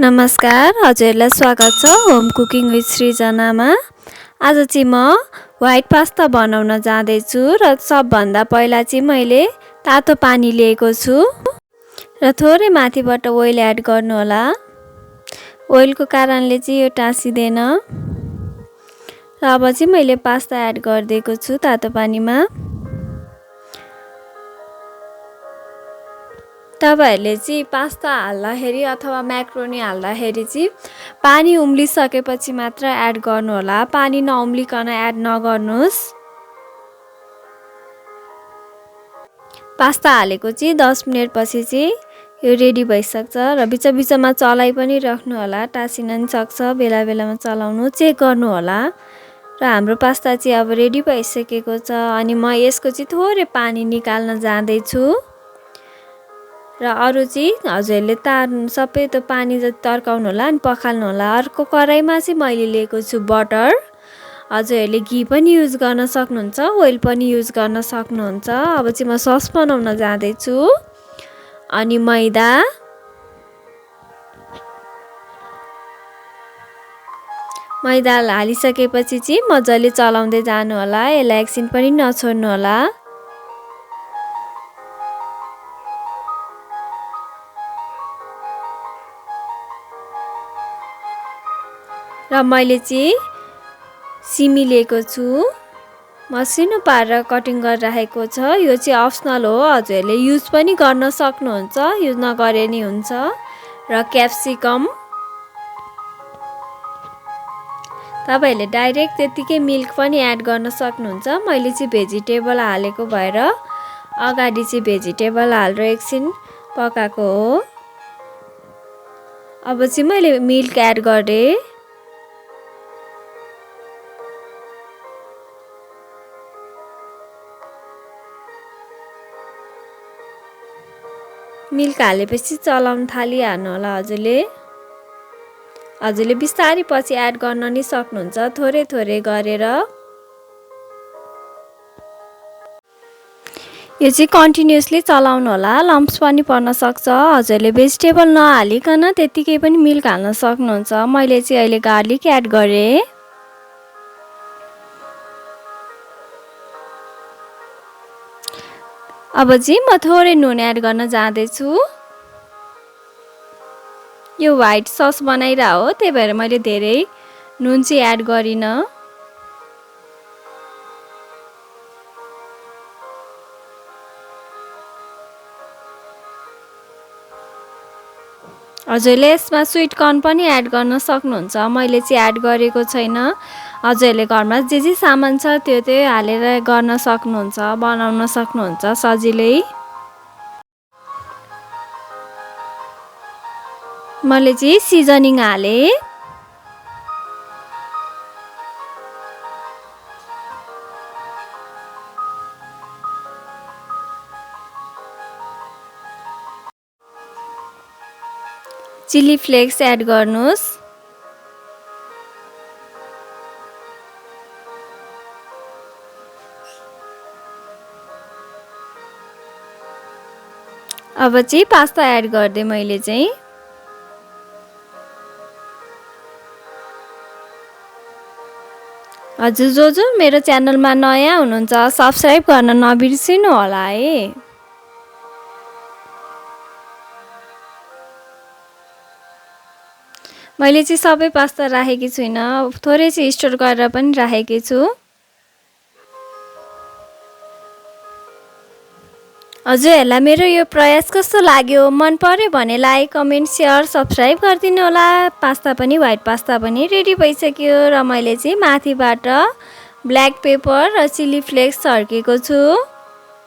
नमस्कार, हजुरलाई स्वागत छ होम कुकिङ विथ सृजनामा। आज चाहिँ म व्हाइट पास्ता बनाउन जाँदैछु र सबभन्दा पहिला चाहिँ मैले तातो पानी लिएको छु र थोरै माथिबाट ओइल एड गर्नु होला। ओइलको कारणले चाहिँ यो टाँसिदैन। र अब चाहिँ मैले पास्ता एड गरिदिएको छु तातो पानीमा। तपाईहरुले चाहिँ पास्ता हाल्दाखेरि अथवा म्याक्रोनी हाल्दाखेरि चाहिँ पानी उम्लिसकेपछि मात्र एड गर्नु होला। पानी नउम्लिकन एड नगर्नुस्। पास्ता हालेको चाहिँ 10 मिनेट पछि चाहिँ यो रेडी भइसक्छ र बिचबिचमा चलाइ पनि राख्नु होला, टाँसिन नि सक्छ। बेला बेलामा चलाउनु चेक गर्नु होला। र हाम्रो पास्ता चाहिँ अब रेडी भइसकेको छ अनि म यसको चाहिँ थोरै पानी निकाल्न जाँदै छु। र अरु चाहिँ हजुरले सबै त्यो पानी जति तर्काउनु होला अनि पखाल्नु होला। अर्को कराईमा चाहिँ मैले लिएको छु बटर। हजुरले घी पनि युज गर्न सक्नुहुन्छ, ओइल पनि युज गर्न सक्नुहुन्छ। अब चाहिँ म सस बनाउन जाँदै छु। अनि मैदा, मैदा हालिसकेपछि चाहिँ मजाले चलाउँदै जानु होला। यसलाई एकछिन पनि नछोड्नु होला। र मैले चाहिँ सिमी लिएको छु, मसिनो पारेर कटिङ गरेर राखेको छ। यो चाहिँ अप्सनल हो, हजुरले युज पनि गर्न सक्नुहुन्छ, युज नगरे नि हुन्छ। र क्याप्सिकम, तपाईहरुले डाइरेक्ट त्यतिकै मिल्क पनि एड गर्न सक्नुहुन्छ। मैले चाहिँ भेजिटेबल हालेको भएर अगाडि चाहिँ भेजिटेबल हालेर एकछिन पकाएको हो। अब चाहिँ मैले मिल्क एड गरे। मिल्क हालेपछि चलाउन थालिहाल्नु होला हजुरले। हजुरले बिस्तारै पछि एड गर्न नि सक्नुहुन्छ, थोरै थोरै गरेर। यो चाहिँ कन्टिन्युअसली चलाउनु होला, लम्प्स पनि पर्न सक्छ। हजुरले भेजिटेबल नहालिकन त्यतिकै पनि मिल्क हाल्न सक्नुहुन्छ। मैले चाहिँ अहिले गार्लिक एड गरे। अब चाहिँ म थोरै नुन एड गर्न जाँदै छु। यो व्हाइट सस बनाइरा हो, त्यही भएर मैले धेरै नुन चाहिँ एड गरिन। हजुरले यसमा स्वीट कर्न पनि एड गर्न सक्नुहुन्छ। मैले चाहिँ एड गरेको छैन। हजुरले घरमा जे सामान छ त्यो हालेर गर्न सक्नुहुन्छ, बनाउन सक्नुहुन्छ सजिलै। मैले चाहिँ सिजनिङ हाले। चिली फ्लेक्स एड गर्नुस्। अब चाहिँ पास्ता एड गर्दै मैले चाहिँ। हजुर जो मेरो च्यानलमा नयाँ हुनुहुन्छ सब्स्क्राइब गर्न नबिर्सिनु होला है। मैले चाहिँ सबै पास्ता राखेकी छुइनँ, थोरै चाहिँ स्टोर गरेर पनि राखेकी छु। हजुरहरूलाई मेरो यो प्रयास कस्तो लाग्यो, मन पर्यो भने लाइक, कमेन्ट, सेयर, सब्स्क्राइब गरिदिनु होला। पास्ता पनि व्हाइट पास्ता पनि रेडी भइसक्यो र मैले चाहिँ माथिबाट ब्ल्याक पेपर र चिली फ्लेक्स छर्केको छु।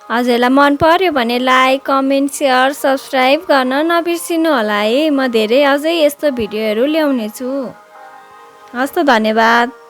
हजुरलाई मन पर्यो भने लाइक, कमेन्ट, सेयर, सब्स्क्राइब गर्न नबिर्सिनु होला है। म धेरै अझै यस्तो भिडियोहरू ल्याउने छु। हस् त, धन्यवाद।